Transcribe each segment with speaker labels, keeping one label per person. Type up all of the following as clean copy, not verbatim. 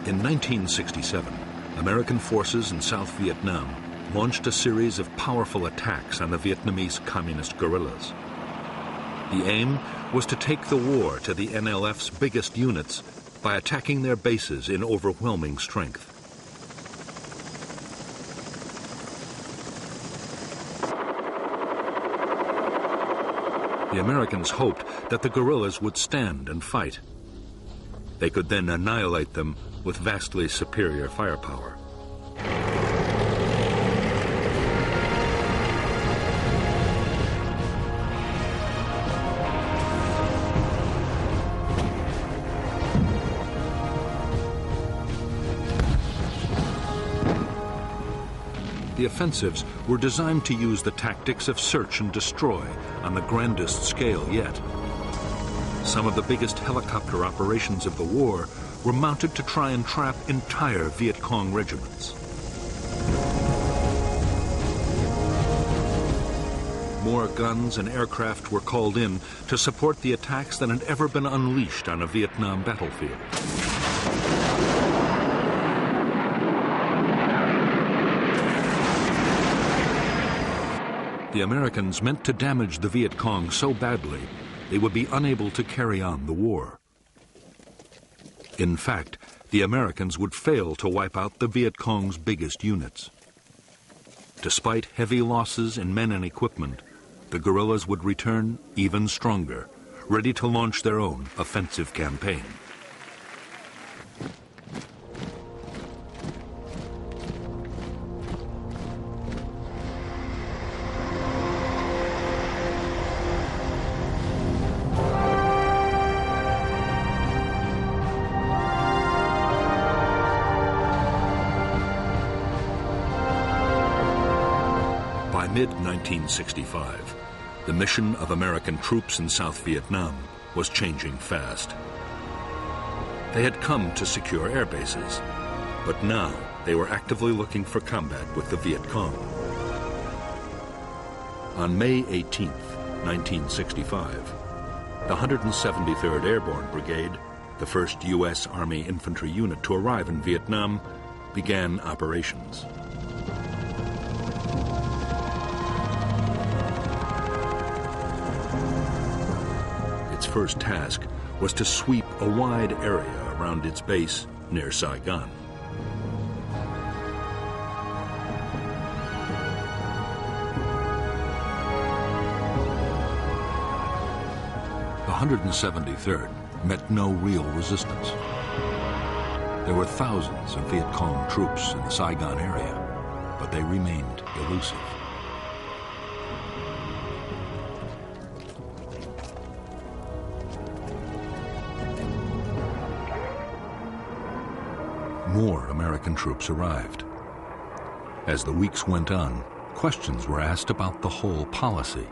Speaker 1: In 1967, American forces in South Vietnam launched a series of powerful attacks on the Vietnamese communist guerrillas. The aim was to take the war to the NLF's biggest units by attacking their bases in overwhelming strength. The Americans hoped that the guerrillas would stand and fight. They could then annihilate them with vastly superior firepower. The offensives were designed to use the tactics of search and destroy on the grandest scale yet. Some of the biggest helicopter operations of the war were mounted to try and trap entire Viet Cong regiments. More guns and aircraft were called in to support the attacks than had ever been unleashed on a Vietnam battlefield. The Americans meant to damage the Viet Cong so badly they would be unable to carry on the war. In fact, the Americans would fail to wipe out the Viet Cong's biggest units. Despite heavy losses in men and equipment, the guerrillas would return even stronger, ready to launch their own offensive campaign. By mid-1965, the mission of American troops in South Vietnam was changing fast. They had come to secure air bases, but now they were actively looking for combat with the Viet Cong. On May 18, 1965, the 173rd Airborne Brigade, the first U.S. Army infantry unit to arrive in Vietnam, began operations. Its first task was to sweep a wide area around its base near Saigon. The 173rd met no real resistance. There were thousands of Viet Cong troops in the Saigon area, but they remained elusive. More American troops arrived. As the weeks went on, questions were asked about the whole policy.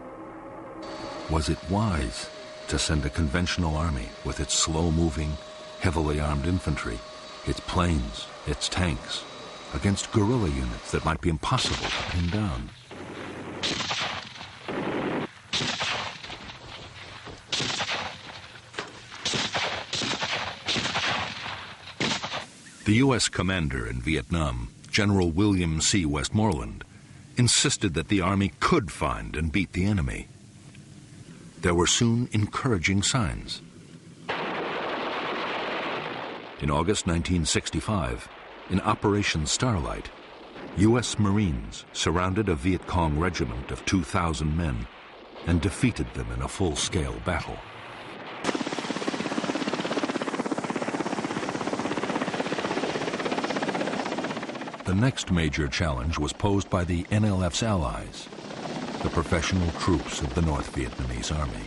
Speaker 1: Was it wise to send a conventional army with its slow-moving, heavily armed infantry, its planes, its tanks, against guerrilla units that might be impossible to pin down? The U.S. commander in Vietnam, General William C. Westmoreland, insisted that the Army could find and beat the enemy. There were soon encouraging signs. In August 1965, in Operation Starlight, U.S. Marines surrounded a Viet Cong regiment of 2,000 men and defeated them in a full-scale battle. The next major challenge was posed by the NLF's allies, the professional troops of the North Vietnamese Army.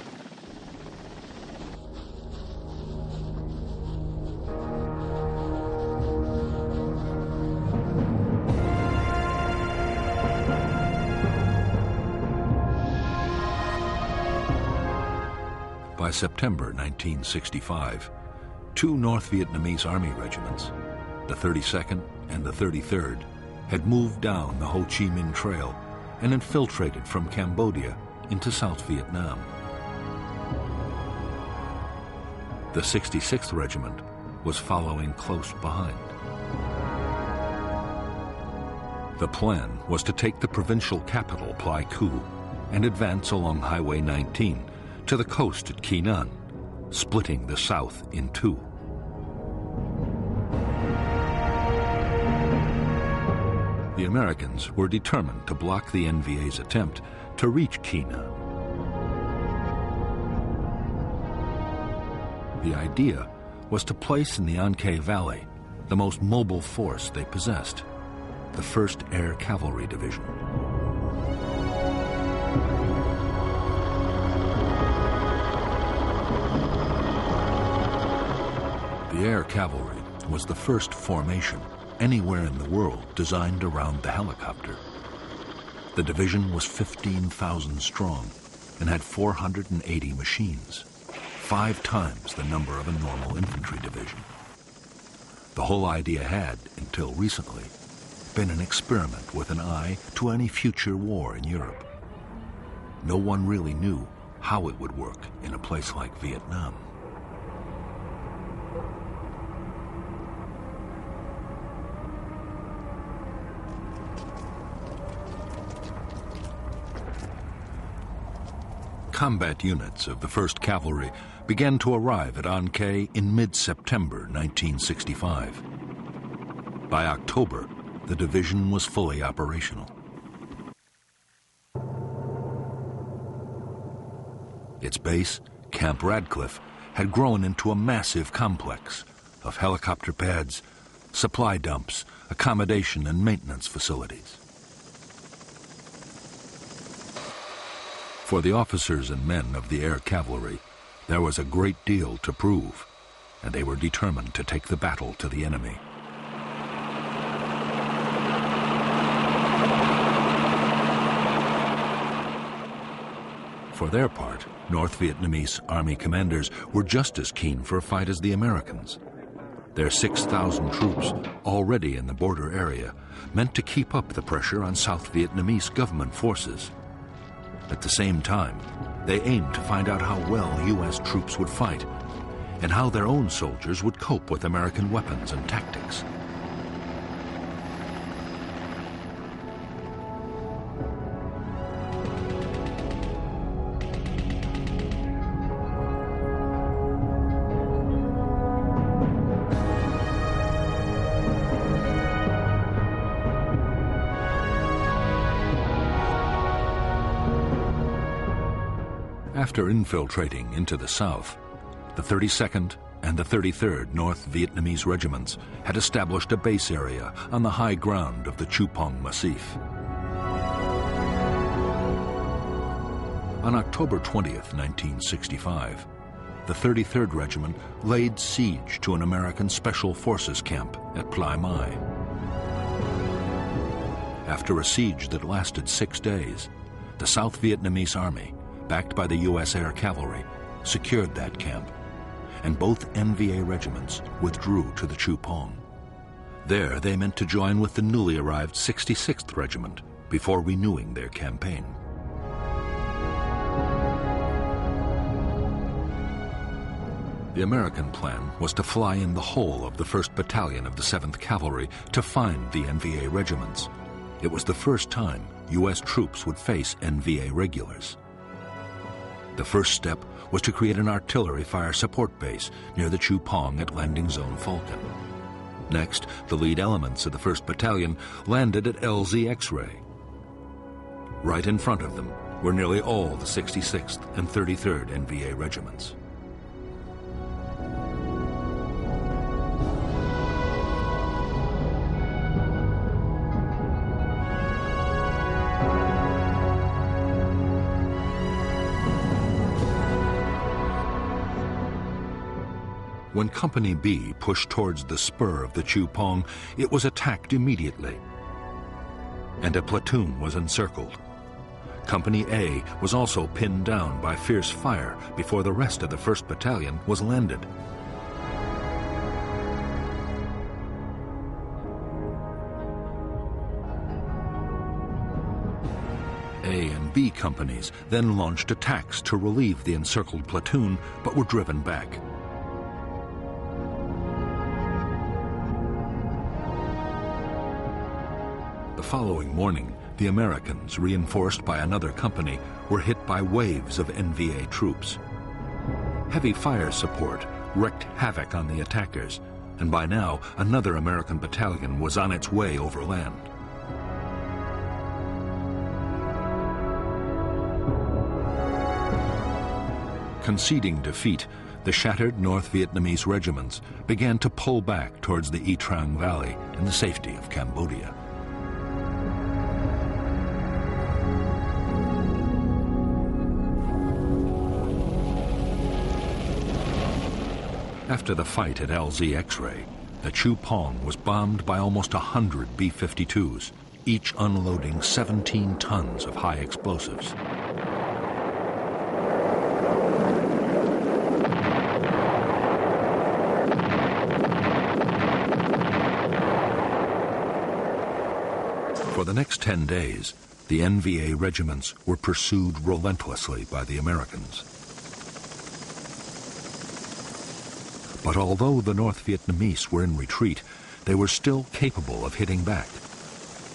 Speaker 1: By September 1965, two North Vietnamese Army regiments, the 32nd and the 33rd, had moved down the Ho Chi Minh Trail and infiltrated from Cambodia into South Vietnam. The 66th Regiment was following close behind. The plan was to take the provincial capital, Pleiku, and advance along Highway 19 to the coast at Kinan, splitting the south in two. The Americans were determined to block the NVA's attempt to reach Kinan. The idea was to place in the Anke Valley the most mobile force they possessed, the 1st Air Cavalry Division. The Air Cavalry was the first formation anywhere in the world designed around the helicopter. The division was 15,000 strong and had 480 machines, 5 times the number of a normal infantry division. The whole idea had, until recently, been an experiment with an eye to any future war in Europe. No one really knew how it would work in a place like Vietnam. Combat units of the 1st Cavalry began to arrive at Anke in mid-September 1965. By October, the division was fully operational. Its base, Camp Radcliffe, had grown into a massive complex of helicopter pads, supply dumps, accommodation and maintenance facilities. For the officers and men of the Air Cavalry, there was a great deal to prove, and they were determined to take the battle to the enemy. For their part, North Vietnamese Army commanders were just as keen for a fight as the Americans. Their 6,000 troops, already in the border area, meant to keep up the pressure on South Vietnamese government forces. At the same time, they aimed to find out how well U.S. troops would fight and how their own soldiers would cope with American weapons and tactics. After infiltrating into the south, the 32nd and the 33rd North Vietnamese regiments had established a base area on the high ground of the Chupong Massif. On October 20th, 1965, the 33rd Regiment laid siege to an American Special Forces camp at Plai Mai. After a siege that lasted 6 days, the South Vietnamese Army, backed by the U.S. Air Cavalry, secured that camp, and both NVA regiments withdrew to the Chupong. There they meant to join with the newly arrived 66th Regiment before renewing their campaign. The American plan was to fly in the whole of the 1st Battalion of the 7th Cavalry to find the NVA regiments. It was the first time U.S. troops would face NVA regulars. The first step was to create an artillery fire support base near the Chupong at Landing Zone Falcon. Next, the lead elements of the 1st Battalion landed at LZ X-Ray. Right in front of them were nearly all the 66th and 33rd NVA regiments. When Company B pushed towards the spur of the Chupong, it was attacked immediately, and a platoon was encircled. Company A was also pinned down by fierce fire before the rest of the 1st Battalion was landed. A and B companies then launched attacks to relieve the encircled platoon, but were driven back. The following morning, the Americans, reinforced by another company, were hit by waves of NVA troops. Heavy fire support wreaked havoc on the attackers, and by now another American battalion was on its way overland. Conceding defeat, the shattered North Vietnamese regiments began to pull back towards the Y Trang Valley in the safety of Cambodia. After the fight at LZ X-Ray, the Chu Pong was bombed by almost 100 B-52s, each unloading 17 tons of high explosives. For the next 10 days, the NVA regiments were pursued relentlessly by the Americans. But although the North Vietnamese were in retreat, they were still capable of hitting back.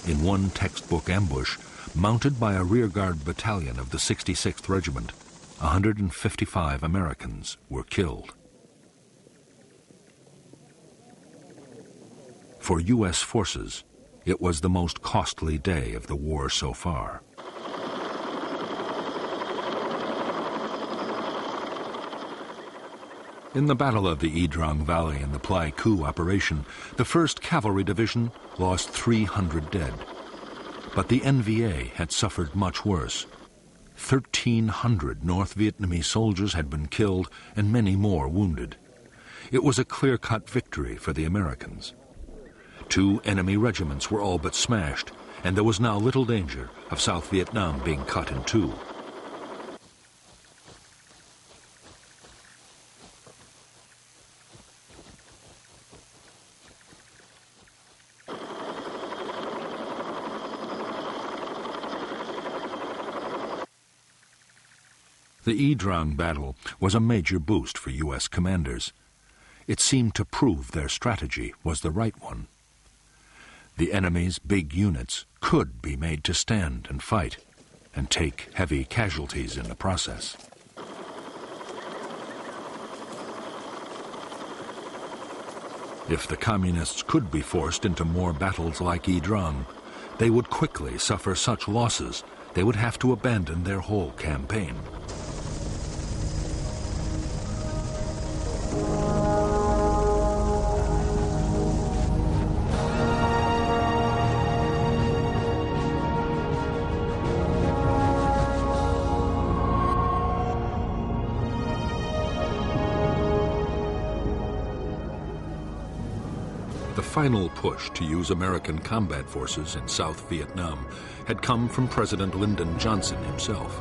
Speaker 1: In one textbook ambush, mounted by a rearguard battalion of the 66th Regiment, 155 Americans were killed. For U.S. forces, it was the most costly day of the war so far. In the Battle of the Y Trang Valley and the Pleiku operation, the 1st Cavalry Division lost 300 dead. But the NVA had suffered much worse. 1,300 North Vietnamese soldiers had been killed and many more wounded. It was a clear-cut victory for the Americans. 2 enemy regiments were all but smashed, and there was now little danger of South Vietnam being cut in two. The Y Trang battle was a major boost for U.S. commanders. It seemed to prove their strategy was the right one. The enemy's big units could be made to stand and fight, and take heavy casualties in the process. If the Communists could be forced into more battles like Y Trang, they would quickly suffer such losses they would have to abandon their whole campaign. The final push to use American combat forces in South Vietnam had come from President Lyndon Johnson himself.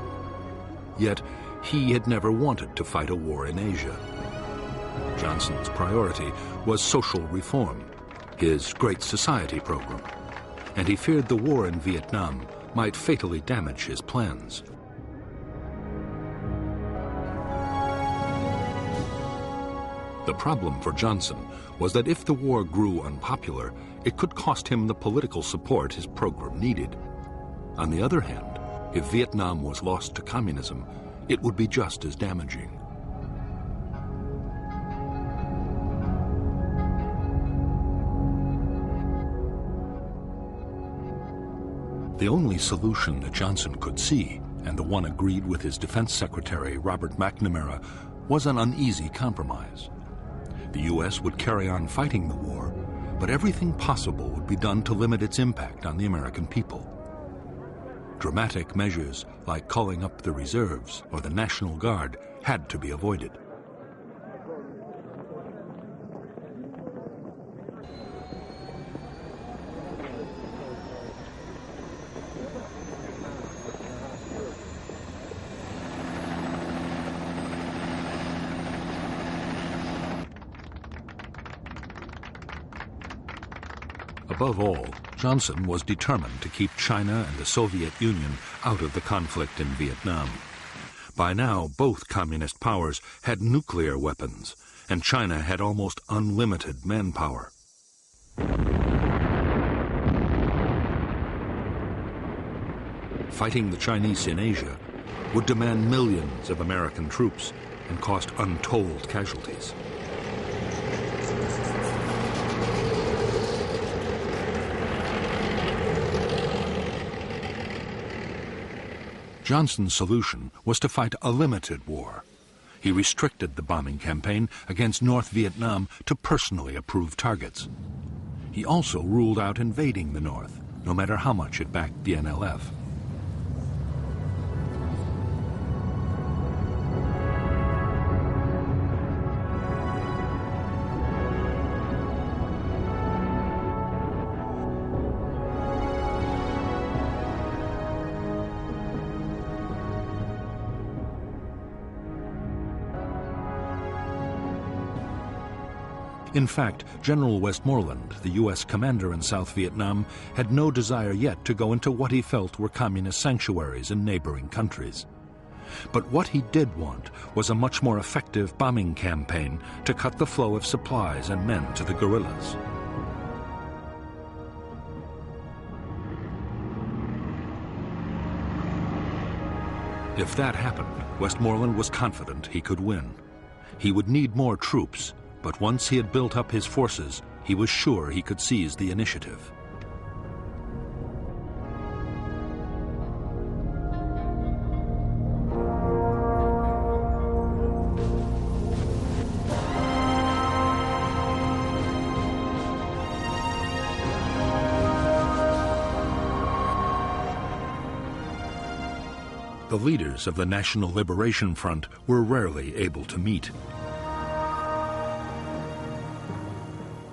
Speaker 1: Yet, he had never wanted to fight a war in Asia. Johnson's priority was social reform, his Great Society program, and he feared the war in Vietnam might fatally damage his plans. The problem for Johnson was that if the war grew unpopular, it could cost him the political support his program needed. On the other hand, if Vietnam was lost to communism, it would be just as damaging. The only solution that Johnson could see, and the one agreed with his Defense Secretary Robert McNamara, was an uneasy compromise. The U.S. would carry on fighting the war, but everything possible would be done to limit its impact on the American people. Dramatic measures like calling up the reserves or the National Guard had to be avoided. Above all, Johnson was determined to keep China and the Soviet Union out of the conflict in Vietnam. By now, both communist powers had nuclear weapons, and China had almost unlimited manpower. fighting the Chinese in Asia, would demand millions of American troops and cost untold casualties. Johnson's solution was to fight a limited war. He restricted the bombing campaign against North Vietnam to personally approved targets. He also ruled out invading the North, no matter how much it backed the NLF. In fact, General Westmoreland, the U.S. commander in South Vietnam, had no desire yet to go into what he felt were communist sanctuaries in neighboring countries. But what he did want was a much more effective bombing campaign to cut the flow of supplies and men to the guerrillas. If that happened, Westmoreland was confident he could win. He would need more troops, but once he had built up his forces, he was sure he could seize the initiative. The leaders of the National Liberation Front were rarely able to meet.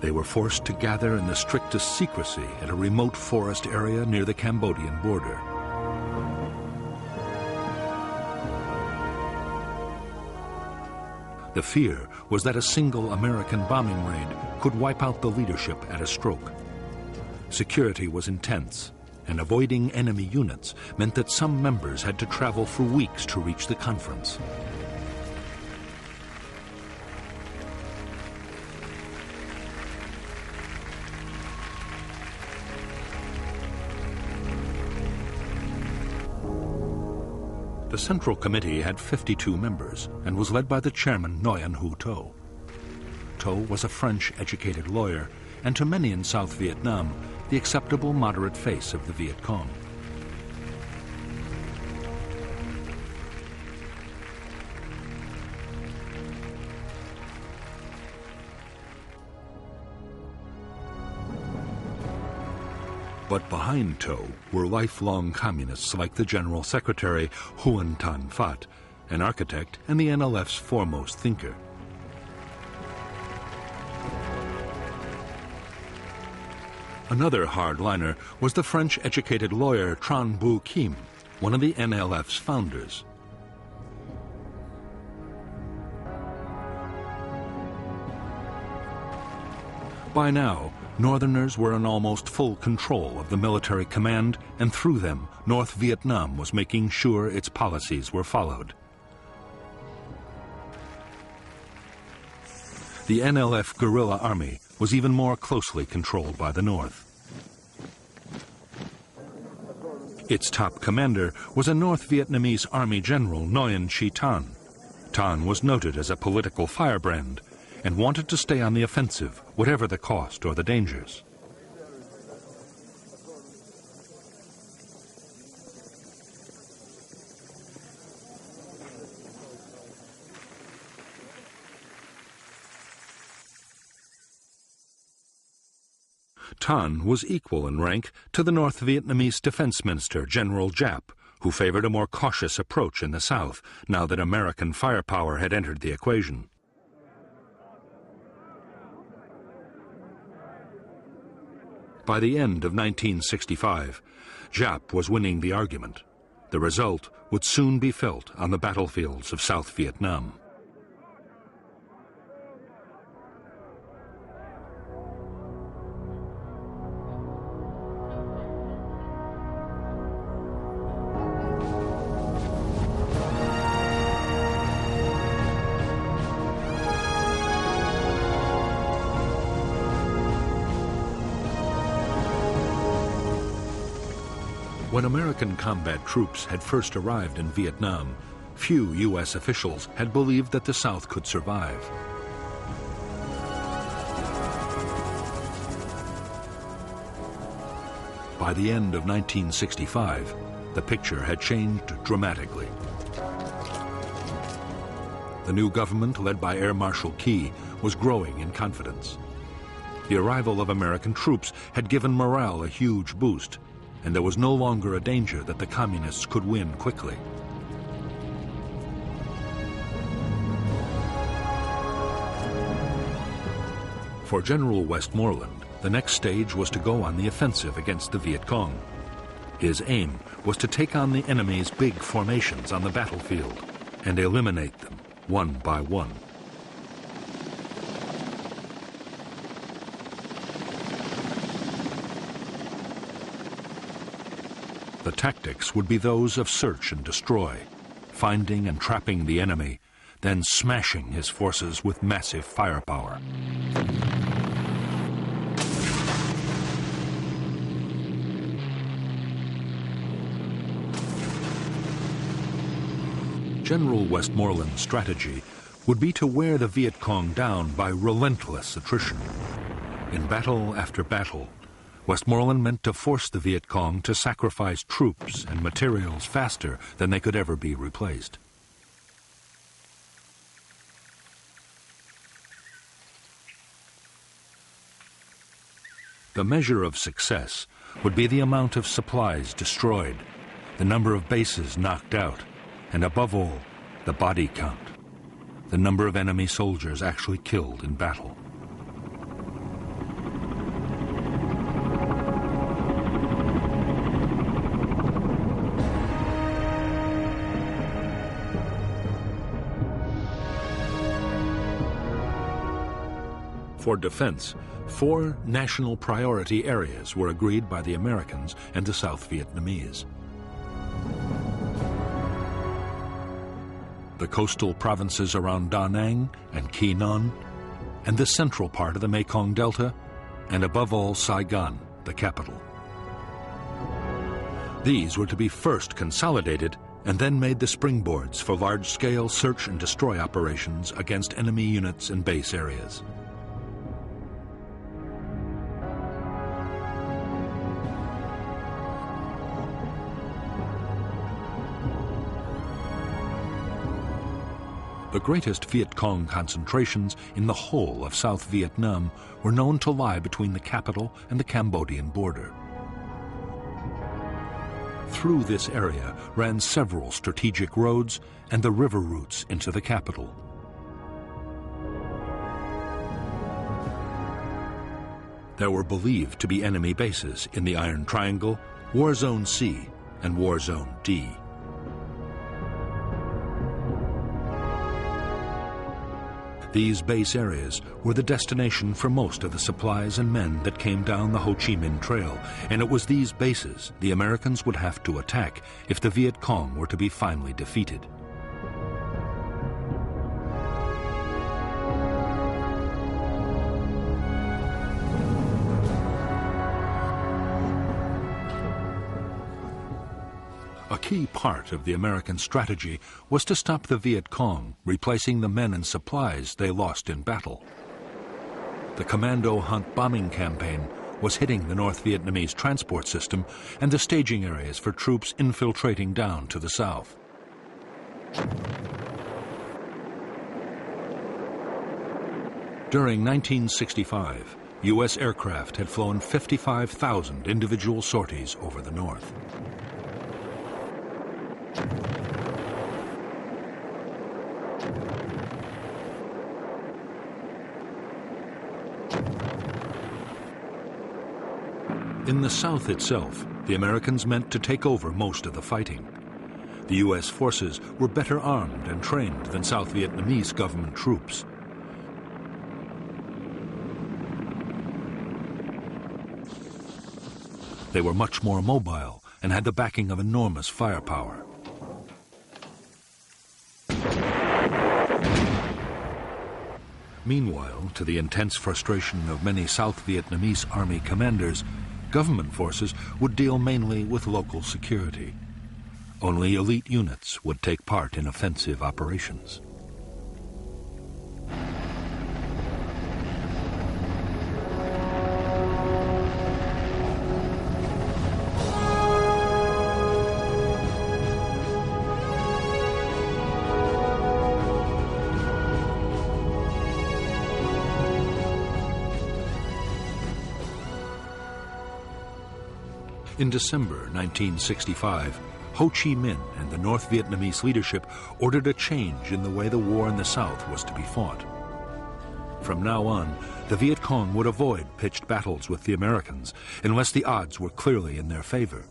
Speaker 1: They were forced to gather in the strictest secrecy at a remote forest area near the Cambodian border. The fear was that a single American bombing raid could wipe out the leadership at a stroke. Security was intense, and avoiding enemy units meant that some members had to travel for weeks to reach the conference. The Central Committee had 52 members and was led by the chairman, Nguyen Hue To. To was a French-educated lawyer and to many in South Vietnam, the acceptable moderate face of the Viet Cong. But behind To were lifelong communists like the General Secretary Huon Tan Phat, an architect and the NLF's foremost thinker. Another hardliner was the French-educated lawyer Tran Bu Kim, one of the NLF's founders. By now, Northerners were in almost full control of the military command, and through them, North Vietnam was making sure its policies were followed. The NLF guerrilla army was even more closely controlled by the North. Its top commander was a North Vietnamese Army General Nguyen Chi Thanh. Thanh was noted as a political firebrand and wanted to stay on the offensive, whatever the cost or the dangers. Thanh was equal in rank to the North Vietnamese Defense Minister, General Giap, who favored a more cautious approach in the South, now that American firepower had entered the equation. By the end of 1965, Giap was winning the argument. The result would soon be felt on the battlefields of South Vietnam. When American combat troops had first arrived in Vietnam, few U.S. officials had believed that the South could survive. By the end of 1965, the picture had changed dramatically. The new government, led by Air Marshal Key, was growing in confidence. The arrival of American troops had given morale a huge boost, and there was no longer a danger that the communists could win quickly. For General Westmoreland, the next stage was to go on the offensive against the Viet Cong. His aim was to take on the enemy's big formations on the battlefield and eliminate them one by one. The tactics would be those of search and destroy, finding and trapping the enemy, then smashing his forces with massive firepower. General Westmoreland's strategy would be to wear the Viet Cong down by relentless attrition. In battle after battle, Westmoreland meant to force the Viet Cong to sacrifice troops and materials faster than they could ever be replaced. The measure of success would be the amount of supplies destroyed, the number of bases knocked out, and above all, the body count, the number of enemy soldiers actually killed in battle. For defense, 4 national priority areas were agreed by the Americans and the South Vietnamese. The coastal provinces around Da Nang and Quy Nhon, and the central part of the Mekong Delta, and above all Saigon, the capital. These were to be first consolidated and then made the springboards for large-scale search and destroy operations against enemy units and base areas. The greatest Viet Cong concentrations in the whole of South Vietnam were known to lie between the capital and the Cambodian border. Through this area ran several strategic roads and the river routes into the capital. There were believed to be enemy bases in the Iron Triangle, War Zone C, and War Zone D. These base areas were the destination for most of the supplies and men that came down the Ho Chi Minh Trail, and it was these bases the Americans would have to attack if the Viet Cong were to be finally defeated. A key part of the American strategy was to stop the Viet Cong, replacing the men and supplies they lost in battle. The Commando Hunt bombing campaign was hitting the North Vietnamese transport system and the staging areas for troops infiltrating down to the south. During 1965, U.S. aircraft had flown 55,000 individual sorties over the north. In the South itself, the Americans meant to take over most of the fighting. The U.S. forces were better armed and trained than South Vietnamese government troops. They were much more mobile and had the backing of enormous firepower. Meanwhile, to the intense frustration of many South Vietnamese army commanders, Government forces would deal mainly with local security. Only elite units would take part in offensive operations. In December 1965, Ho Chi Minh and the North Vietnamese leadership ordered a change in the way the war in the South was to be fought. From now on, the Viet Cong would avoid pitched battles with the Americans unless the odds were clearly in their favor.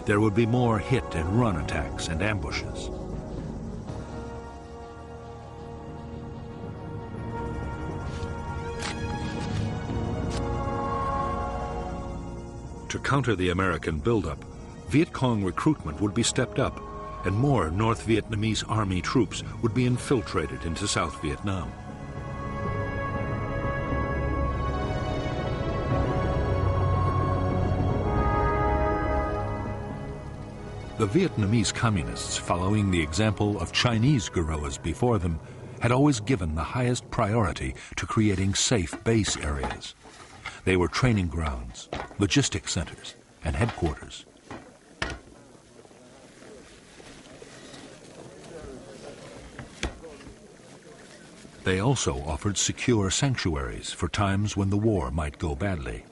Speaker 1: There would be more hit-and-run attacks and ambushes. To counter the American buildup, Viet Cong recruitment would be stepped up, and more North Vietnamese army troops would be infiltrated into South Vietnam. The Vietnamese communists, following the example of Chinese guerrillas before them, had always given the highest priority to creating safe base areas. They were training grounds, logistic centers, and headquarters. They also offered secure sanctuaries for times when the war might go badly.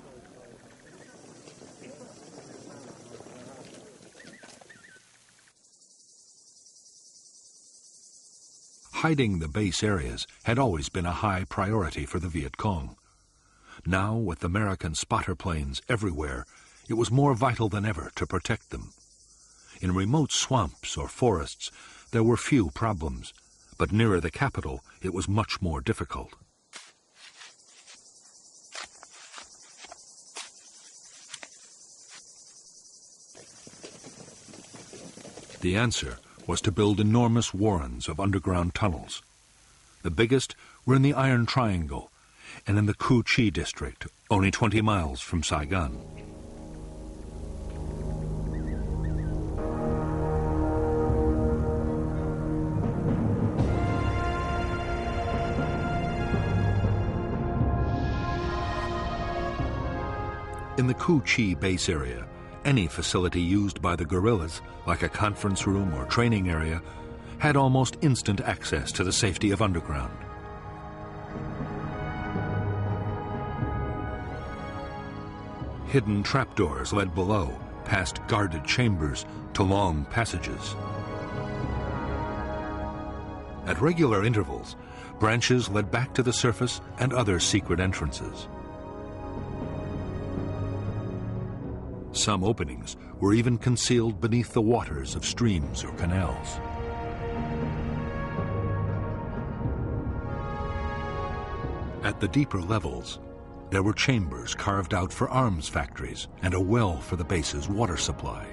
Speaker 1: Hiding the base areas had always been a high priority for the Viet Cong. Now, with American spotter planes everywhere, it was more vital than ever to protect them. In remote swamps or forests, there were few problems, but nearer the capital, it was much more difficult. The answer was to build enormous warrens of underground tunnels. The biggest were in the Iron Triangle and in the Cu Chi district, only 20 miles from Saigon. In the Cu Chi base area, any facility used by the guerrillas, like a conference room or training area, had almost instant access to the safety of underground. Hidden trapdoors led below, past guarded chambers, to long passages. At regular intervals, branches led back to the surface and other secret entrances. Some openings were even concealed beneath the waters of streams or canals. At the deeper levels, there were chambers carved out for arms factories and a well for the base's water supply.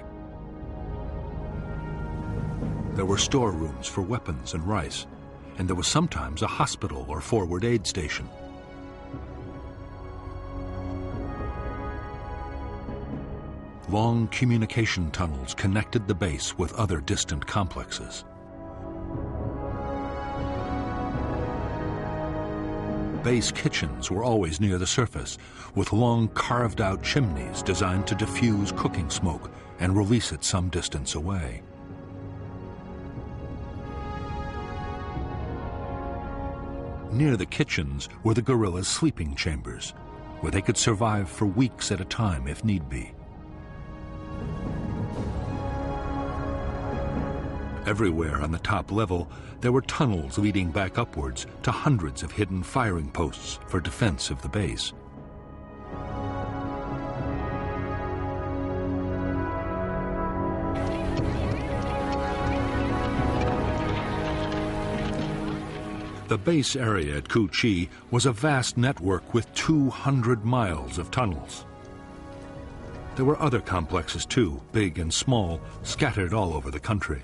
Speaker 1: There were storerooms for weapons and rice, and there was sometimes a hospital or forward aid station. Long communication tunnels connected the base with other distant complexes. Base kitchens were always near the surface, with long carved-out chimneys designed to diffuse cooking smoke and release it some distance away. Near the kitchens were the guerrillas' sleeping chambers, where they could survive for weeks at a time if need be. Everywhere on the top level, there were tunnels leading back upwards to hundreds of hidden firing posts for defense of the base. The base area at Cu Chi was a vast network with 200 miles of tunnels. There were other complexes too, big and small, scattered all over the country.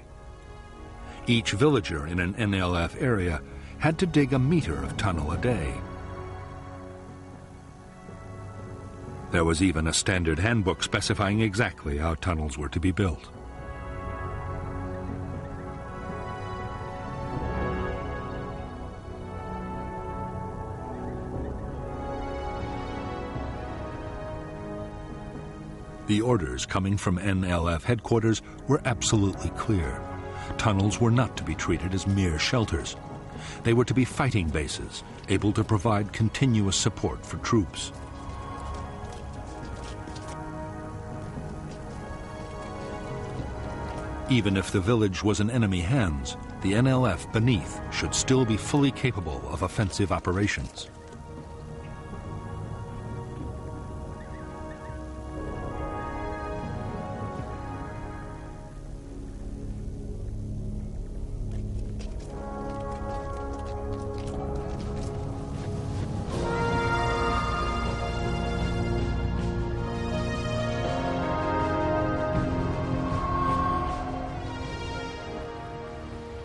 Speaker 1: Each villager in an NLF area had to dig a meter of tunnel a day. There was even a standard handbook specifying exactly how tunnels were to be built. The orders coming from NLF headquarters were absolutely clear. Tunnels were not to be treated as mere shelters. They were to be fighting bases, able to provide continuous support for troops. Even if the village was in enemy hands, the NLF beneath should still be fully capable of offensive operations.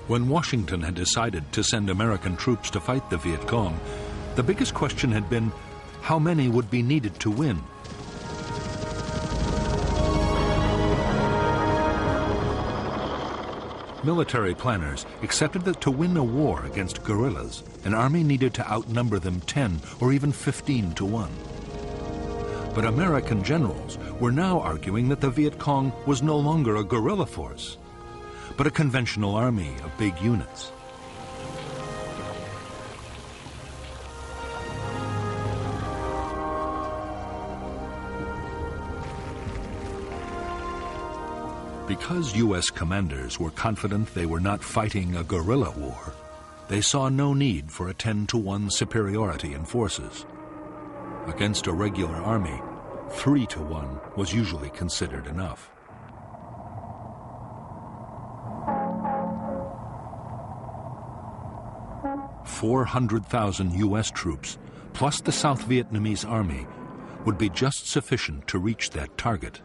Speaker 1: When Washington had decided to send American troops to fight the Viet Cong, the biggest question had been how many would be needed to win. Military planners accepted that to win a war against guerrillas, an army needed to outnumber them 10 or even 15 to 1. But American generals were now arguing that the Viet Cong was no longer a guerrilla force, but a conventional army of big units. Because U.S. commanders were confident they were not fighting a guerrilla war, they saw no need for a 10-to-1 superiority in forces. Against a regular army, 3-to-1 was usually considered enough. $400,000 U.S. troops, plus the South Vietnamese army, would be just sufficient to reach that target.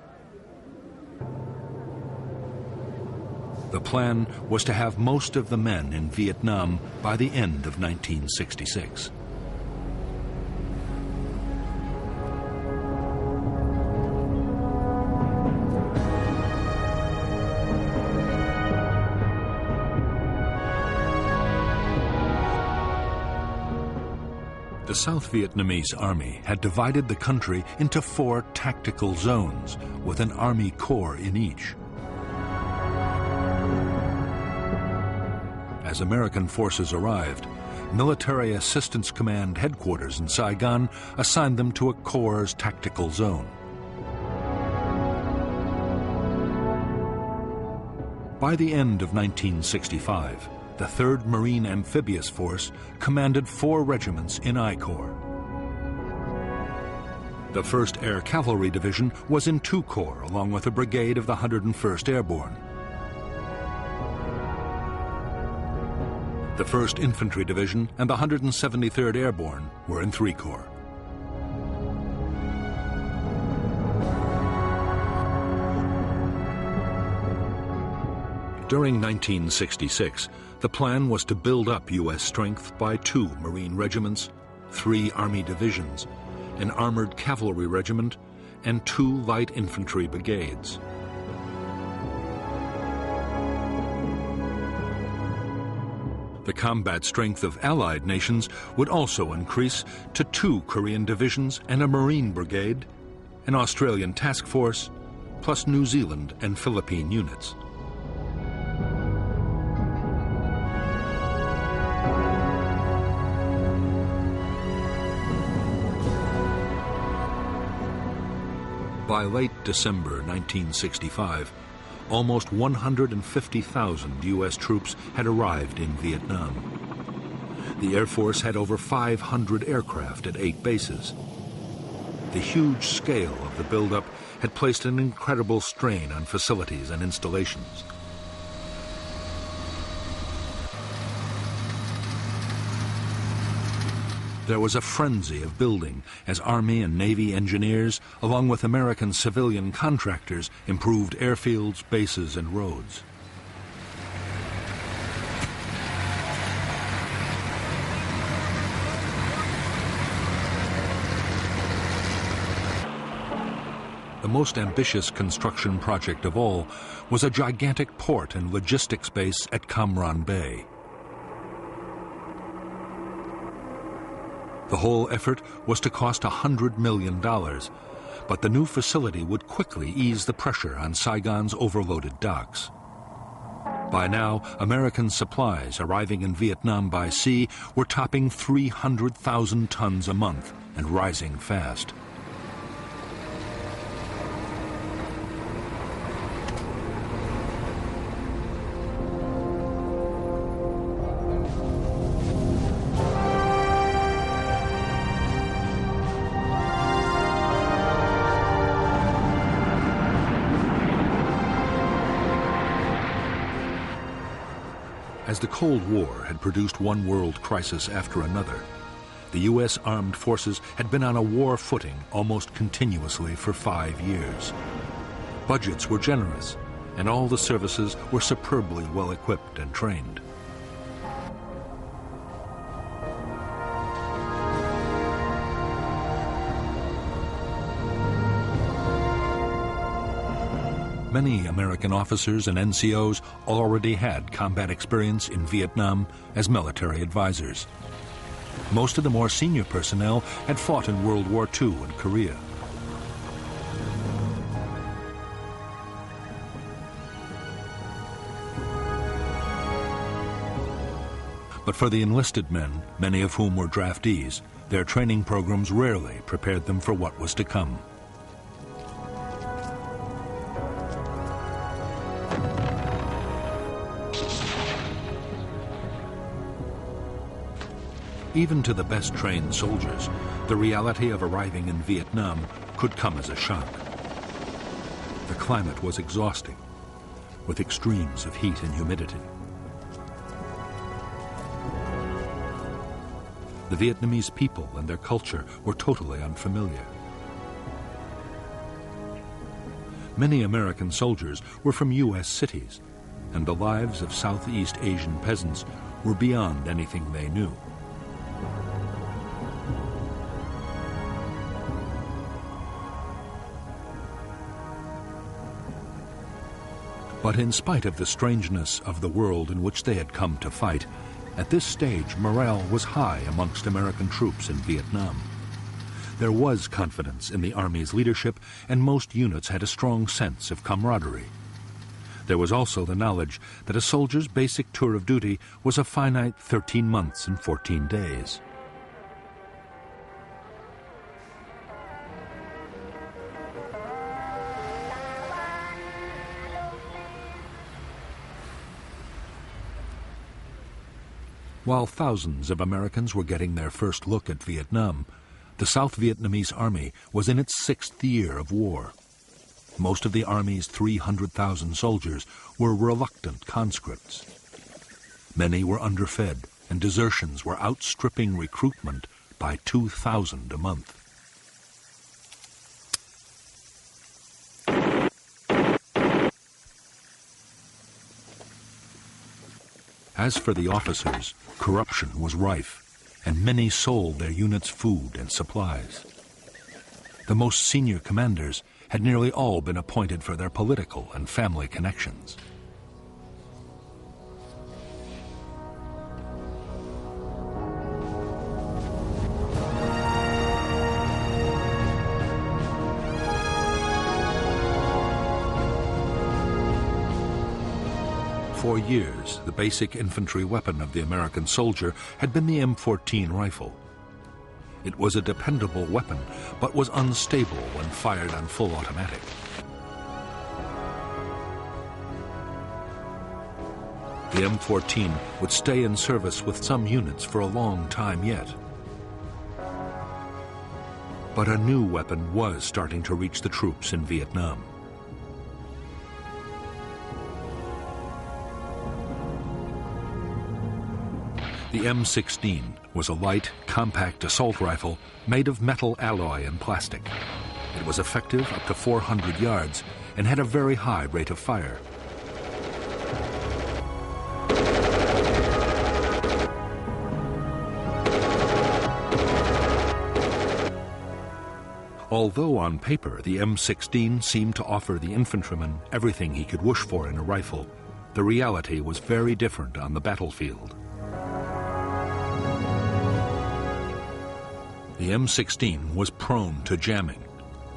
Speaker 1: The plan was to have most of the men in Vietnam by the end of 1966. The South Vietnamese army had divided the country into 4 tactical zones, with an army corps in each. As American forces arrived, Military Assistance Command headquarters in Saigon assigned them to a corps' tactical zone. By the end of 1965, the 3rd Marine Amphibious Force commanded 4 regiments in I Corps. The 1st Air Cavalry Division was in II Corps, along with a brigade of the 101st Airborne. The 1st Infantry Division and the 173rd Airborne were in III Corps. During 1966, the plan was to build up U.S. strength by 2 Marine regiments, 3 Army divisions, an armored cavalry regiment, and 2 light infantry brigades. The combat strength of Allied nations would also increase to 2 Korean divisions and a Marine brigade, an Australian task force, plus New Zealand and Philippine units. By late December 1965, almost 150,000 U.S. troops had arrived in Vietnam. The Air Force had over 500 aircraft at 8 bases. The huge scale of the buildup had placed an incredible strain on facilities and installations. There was a frenzy of building as Army and Navy engineers, along with American civilian contractors, improved airfields, bases, and roads. The most ambitious construction project of all was a gigantic port and logistics base at Cam Ranh Bay. The whole effort was to cost $100 million, but the new facility would quickly ease the pressure on Saigon's overloaded docks. By now, American supplies arriving in Vietnam by sea were topping 300,000 tons a month and rising fast. As the Cold War had produced one world crisis after another, the U.S. armed forces had been on a war footing almost continuously for 5 years. Budgets were generous, and all the services were superbly well equipped and trained. Many American officers and NCOs already had combat experience in Vietnam as military advisors. Most of the more senior personnel had fought in World War II and Korea. But for the enlisted men, many of whom were draftees, their training programs rarely prepared them for what was to come. Even to the best trained soldiers, the reality of arriving in Vietnam could come as a shock. The climate was exhausting, with extremes of heat and humidity. The Vietnamese people and their culture were totally unfamiliar. Many American soldiers were from U.S. cities, and the lives of Southeast Asian peasants were beyond anything they knew. But in spite of the strangeness of the world in which they had come to fight, at this stage morale was high amongst American troops in Vietnam. There was confidence in the Army's leadership, and most units had a strong sense of camaraderie. There was also the knowledge that a soldier's basic tour of duty was a finite 13 months and 14 days. While thousands of Americans were getting their first look at Vietnam, the South Vietnamese Army was in its 6th year of war. Most of the Army's 300,000 soldiers were reluctant conscripts. Many were underfed, and desertions were outstripping recruitment by 2,000 a month. As for the officers, corruption was rife, and many sold their units food and supplies. The most senior commanders had nearly all been appointed for their political and family connections. For years, the basic infantry weapon of the American soldier had been the M14 rifle. It was a dependable weapon, but was unstable when fired on full automatic. The M14 would stay in service with some units for a long time yet. But a new weapon was starting to reach the troops in Vietnam. The M16 was a light, compact assault rifle made of metal alloy and plastic. It was effective up to 400 yards and had a very high rate of fire. Although on paper the M16 seemed to offer the infantryman everything he could wish for in a rifle, the reality was very different on the battlefield. The M16 was prone to jamming,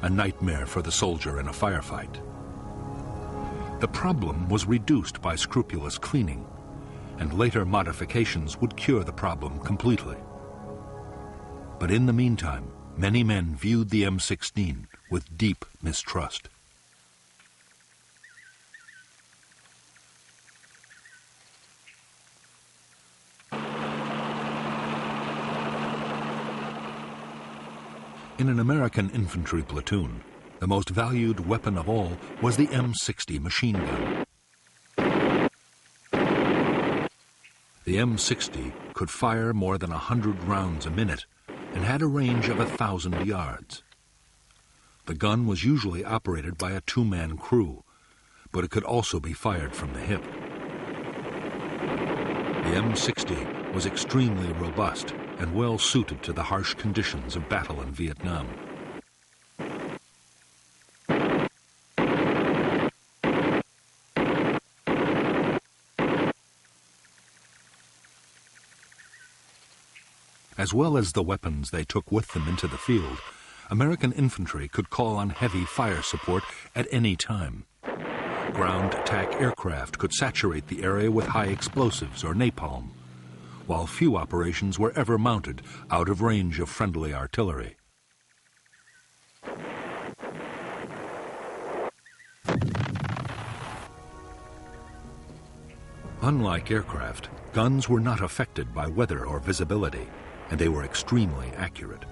Speaker 1: a nightmare for the soldier in a firefight. The problem was reduced by scrupulous cleaning, and later modifications would cure the problem completely. But in the meantime, many men viewed the M16 with deep mistrust. In an American infantry platoon, the most valued weapon of all was the M60 machine gun. The M60 could fire more than 100 rounds a minute and had a range of 1,000 yards. The gun was usually operated by a two-man crew, but it could also be fired from the hip. The M60 was extremely robust and well suited to the harsh conditions of battle in Vietnam. As well as the weapons they took with them into the field, American infantry could call on heavy fire support at any time. Ground attack aircraft could saturate the area with high explosives or napalm, while few operations were ever mounted out of range of friendly artillery. Unlike aircraft, guns were not affected by weather or visibility, and they were extremely accurate.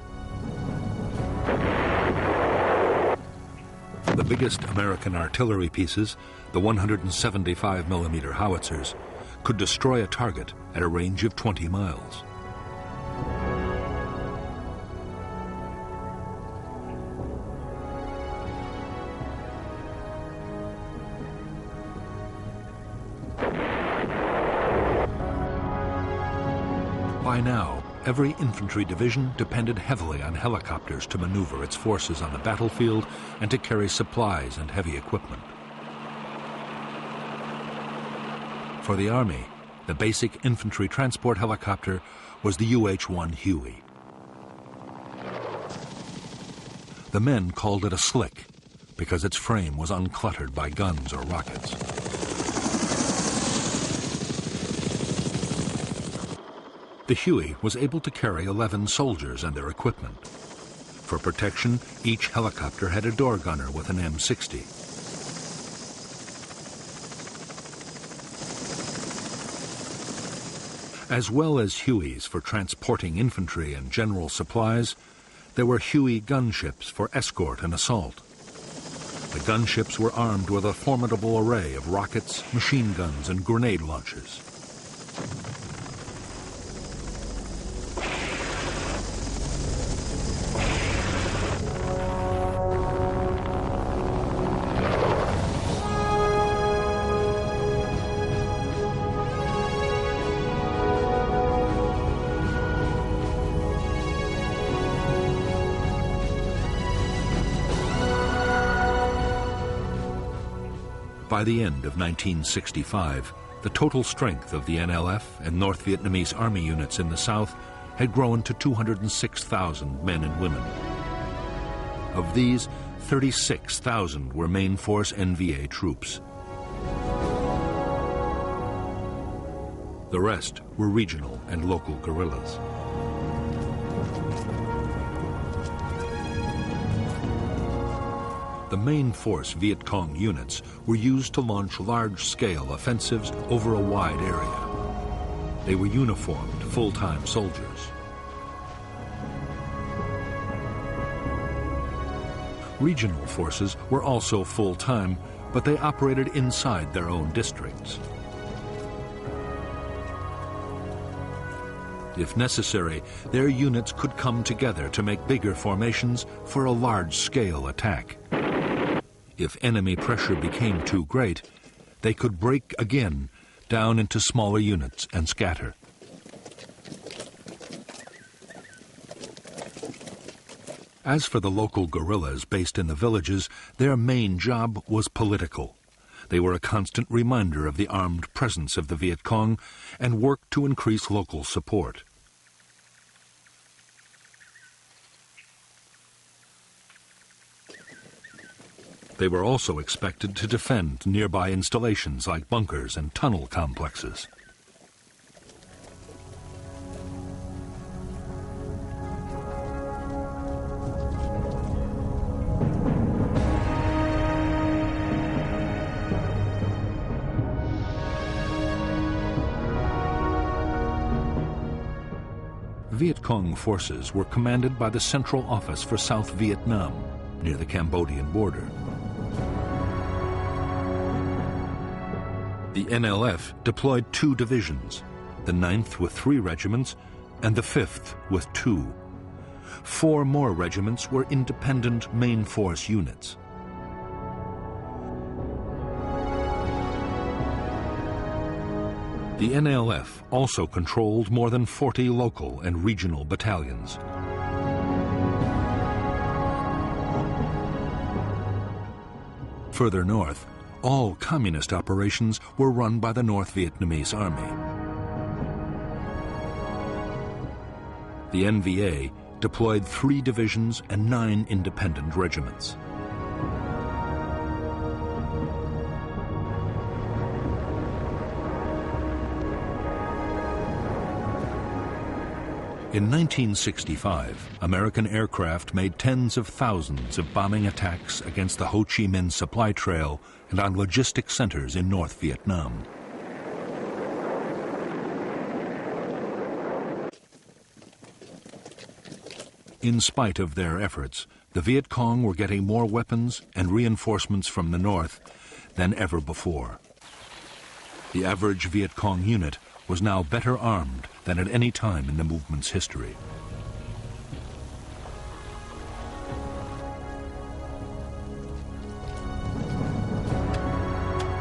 Speaker 1: The biggest American artillery pieces, the 175mm howitzers, could destroy a target at a range of 20 miles. By now, every infantry division depended heavily on helicopters to maneuver its forces on the battlefield and to carry supplies and heavy equipment. For the Army, the basic infantry transport helicopter was the UH-1 Huey. The men called it a slick because its frame was uncluttered by guns or rockets. The Huey was able to carry 11 soldiers and their equipment. For protection, each helicopter had a door gunner with an M60. As well as Hueys for transporting infantry and general supplies, there were Huey gunships for escort and assault. The gunships were armed with a formidable array of rockets, machine guns, and grenade launchers. By the end of 1965, the total strength of the NLF and North Vietnamese Army units in the South had grown to 206,000 men and women. Of these, 36,000 were main force NVA troops. The rest were regional and local guerrillas. The main force Viet Cong units were used to launch large-scale offensives over a wide area. They were uniformed, full-time soldiers. Regional forces were also full-time, but they operated inside their own districts. If necessary, their units could come together to make bigger formations for a large-scale attack. If enemy pressure became too great, they could break again down into smaller units and scatter. As for the local guerrillas based in the villages, their main job was political. They were a constant reminder of the armed presence of the Viet Cong and worked to increase local support. They were also expected to defend nearby installations like bunkers and tunnel complexes. Viet Cong forces were commanded by the Central Office for South Vietnam, near the Cambodian border. The NLF deployed 2 divisions, the 9th with 3 regiments and the 5th with 2. 4 more regiments were independent main force units. The NLF also controlled more than 40 local and regional battalions. Further north, all communist operations were run by the North Vietnamese Army. The NVA deployed 3 divisions and 9 independent regiments. In 1965, American aircraft made tens of thousands of bombing attacks against the Ho Chi Minh supply trail and on logistic centers in North Vietnam. In spite of their efforts, the Viet Cong were getting more weapons and reinforcements from the north than ever before. The average Viet Cong unit was now better armed than at any time in the movement's history.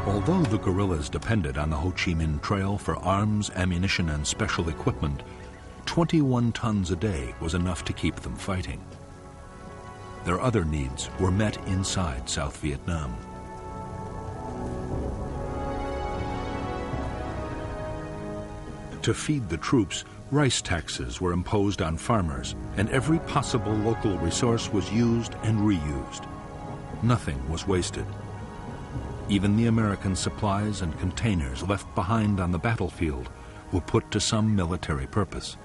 Speaker 1: Although the guerrillas depended on the Ho Chi Minh Trail for arms, ammunition, and special equipment, 21 tons a day was enough to keep them fighting. Their other needs were met inside South Vietnam. To feed the troops, rice taxes were imposed on farmers, and every possible local resource was used and reused. Nothing was wasted. Even the American supplies and containers left behind on the battlefield were put to some military purpose.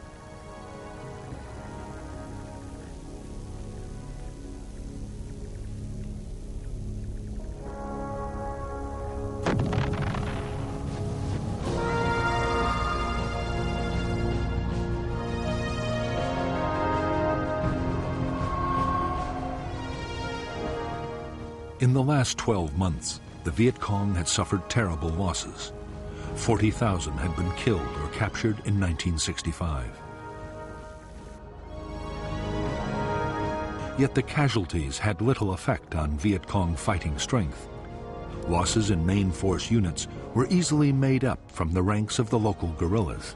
Speaker 1: In the last 12 months, the Viet Cong had suffered terrible losses. 40,000 had been killed or captured in 1965. Yet the casualties had little effect on Viet Cong fighting strength. Losses in main force units were easily made up from the ranks of the local guerrillas.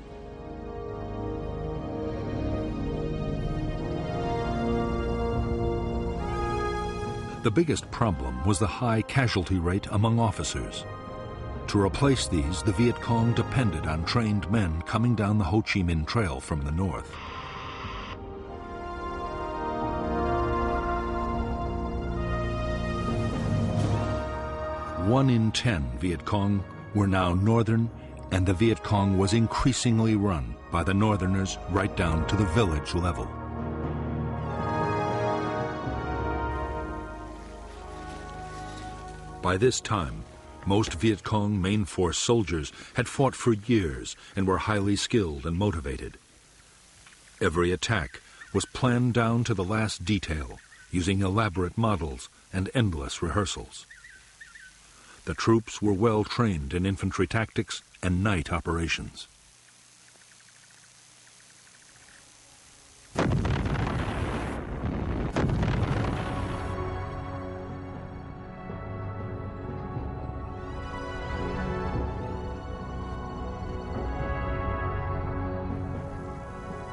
Speaker 1: The biggest problem was the high casualty rate among officers. To replace these, the Viet Cong depended on trained men coming down the Ho Chi Minh Trail from the north. One in 10 Viet Cong were now northern, and the Viet Cong was increasingly run by the northerners right down to the village level. By this time, most Viet Cong main force soldiers had fought for years and were highly skilled and motivated. Every attack was planned down to the last detail, using elaborate models and endless rehearsals. The troops were well trained in infantry tactics and night operations.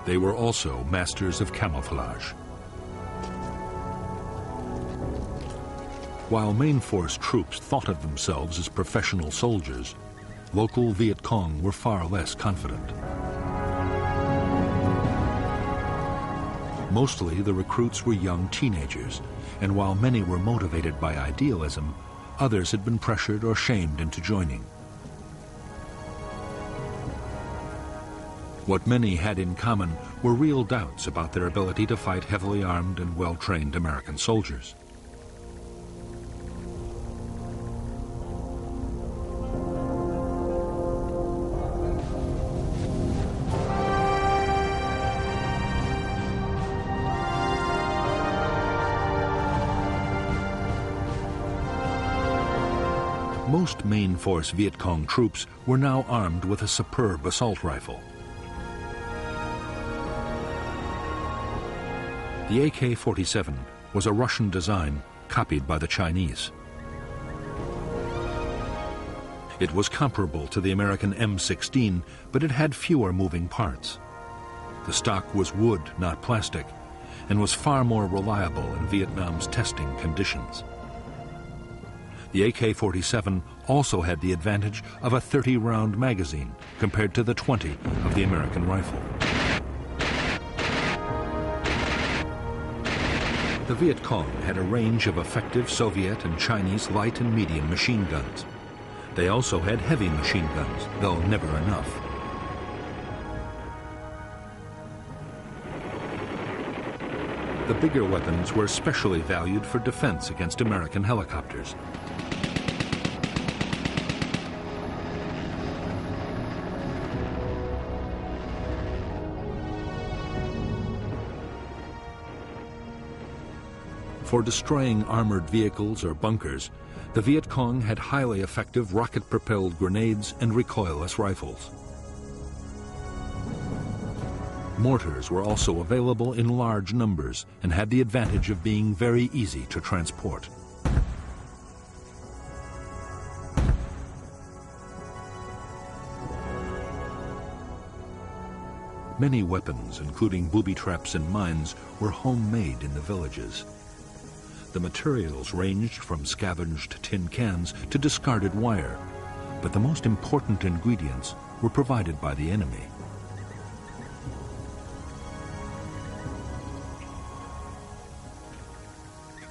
Speaker 1: They were also masters of camouflage. While main force troops thought of themselves as professional soldiers, local Viet Cong were far less confident. Mostly the recruits were young teenagers, and while many were motivated by idealism, others had been pressured or shamed into joining. What many had in common were real doubts about their ability to fight heavily armed and well-trained American soldiers. Most main force Viet Cong troops were now armed with a superb assault rifle. The AK-47 was a Russian design copied by the Chinese. It was comparable to the American M16, but it had fewer moving parts. The stock was wood, not plastic, and was far more reliable in Vietnam's testing conditions. The AK-47 also had the advantage of a 30-round magazine compared to the 20 of the American rifle. The Viet Cong had a range of effective Soviet and Chinese light and medium machine guns. They also had heavy machine guns, though never enough. The bigger weapons were especially valued for defense against American helicopters. For destroying armored vehicles or bunkers, the Viet Cong had highly effective rocket-propelled grenades and recoilless rifles. Mortars were also available in large numbers and had the advantage of being very easy to transport. Many weapons, including booby traps and mines, were homemade in the villages. The materials ranged from scavenged tin cans to discarded wire, but the most important ingredients were provided by the enemy.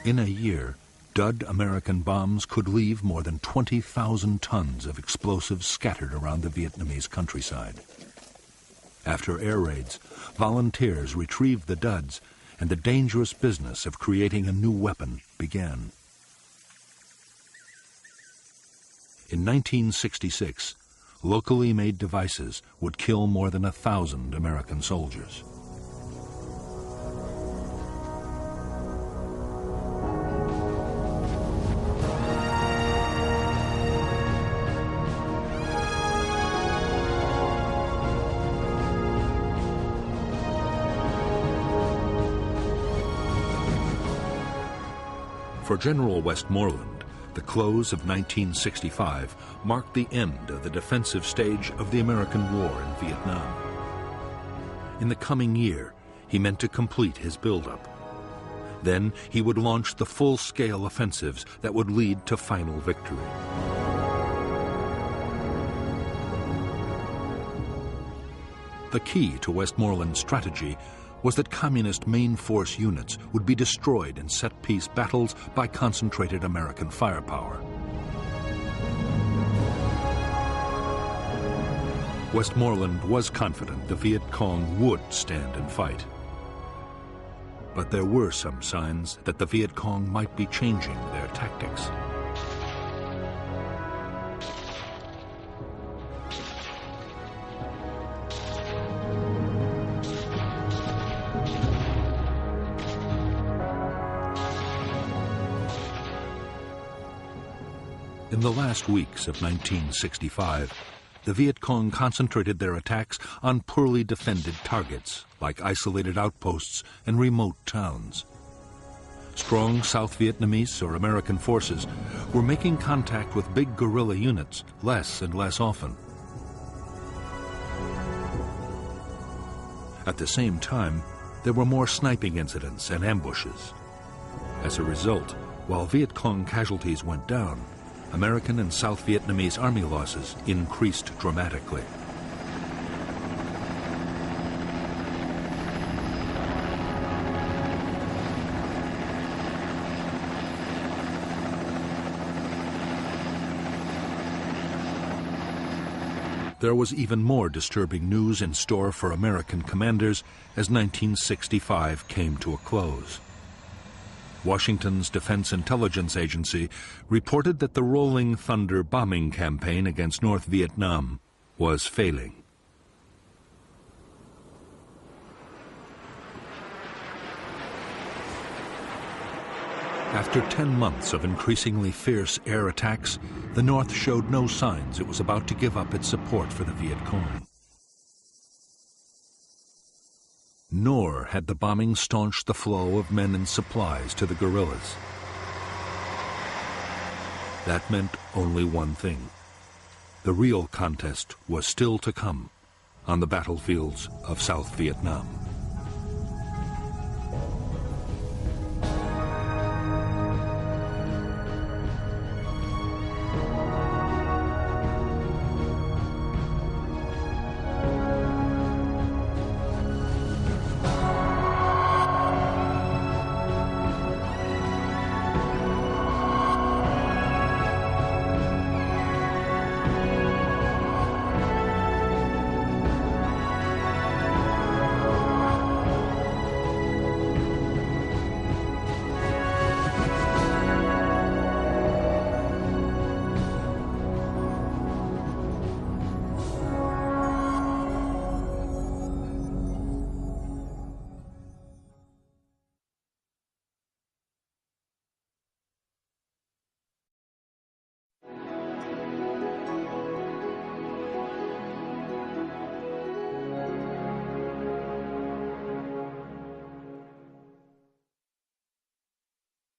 Speaker 1: In a year, dud American bombs could leave more than 20,000 tons of explosives scattered around the Vietnamese countryside. After air raids, volunteers retrieved the duds, and the dangerous business of creating a new weapon began. In 1966, locally made devices would kill more than 1,000 American soldiers. For General Westmoreland, the close of 1965 marked the end of the defensive stage of the American war in Vietnam. In the coming year, he meant to complete his buildup. Then he would launch the full-scale offensives that would lead to final victory. The key to Westmoreland's strategy was that communist main force units would be destroyed in set-piece battles by concentrated American firepower. Westmoreland was confident the Viet Cong would stand and fight. But there were some signs that the Viet Cong might be changing their tactics. In the last weeks of 1965, the Viet Cong concentrated their attacks on poorly defended targets, like isolated outposts and remote towns. Strong South Vietnamese or American forces were making contact with big guerrilla units less and less often. At the same time, there were more sniping incidents and ambushes. As a result, While Viet Cong casualties went down, American and South Vietnamese army losses increased dramatically. There was even more disturbing news in store for American commanders as 1965 came to a close. Washington's Defense Intelligence Agency reported that the Rolling Thunder bombing campaign against North Vietnam was failing. After 10 months of increasingly fierce air attacks, the North showed no signs it was about to give up its support for the Viet Cong. Nor had the bombing staunched the flow of men and supplies to the guerrillas. That meant only one thing. The real contest was still to come on the battlefields of South Vietnam.